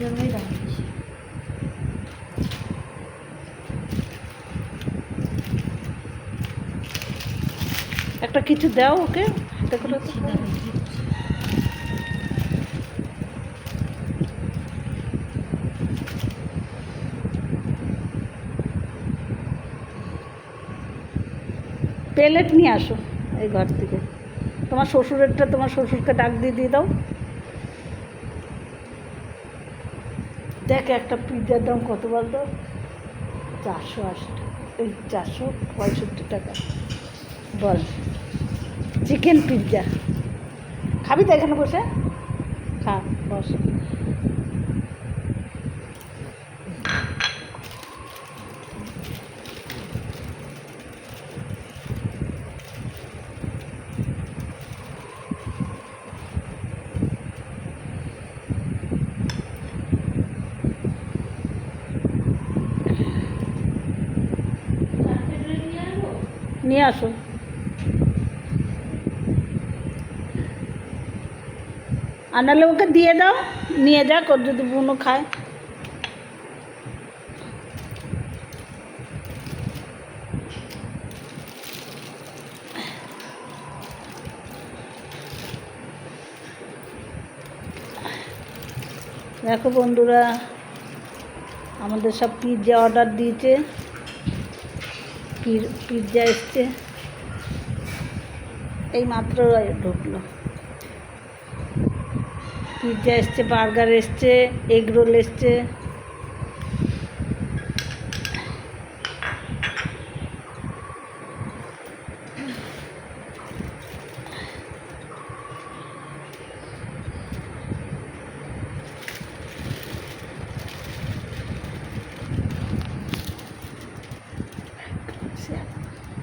জন্যই দাম বেশি। একটা কিছু দাও ওকে, হাতে করে তো। প্লেট নিয়ে আসো এই ঘর থেকে। তোমার শ্বশুরেরটা তোমার শ্বশুরকে ডাক দিয়ে দিয়ে দাও। দেখ একটা পিৎজার দাম কত বলতো? 480 টাকা, এই 465 টাকা। বল, চিকেন পিৎজা খাবি তো এখানে বসে? খা, বস। নিয়ে আসো। আনালে ওকে দিয়ে দাও, নিয়ে যাক, ওর যদি বুনো খায়। দেখো বন্ধুরা, আমাদের সব পিৎজা অর্ডার দিয়েছে, পিৎজা এসছে, এই মাত্র ঢুকলো। পিৎজা এসছে, বার্গার এসছে, এগ রোল এসছে।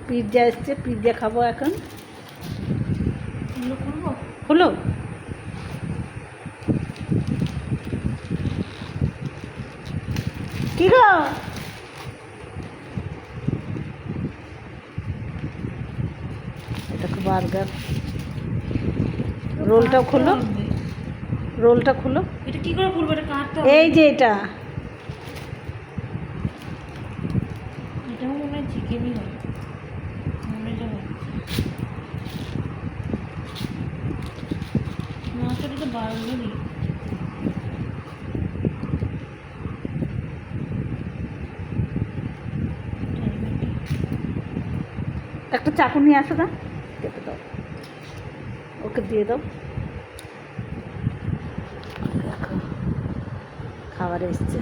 পিৎজা এসছে, পিৎজা খাবো এখন। হলো কি গো? দেখো বার্গার। রোলটাও খুলো, রোলটা খুলো। এটা কি করে খুলবো? এটা কাটতে এই যে এটা, এটাও মনে হয় চিকেনই হয়, মনে হয় মাছটা তো বার্গারই। একটা চাকু নিয়ে আসো না, কেটে দাও, ওকে দিয়ে দাও। দেখো খাবার এসছে।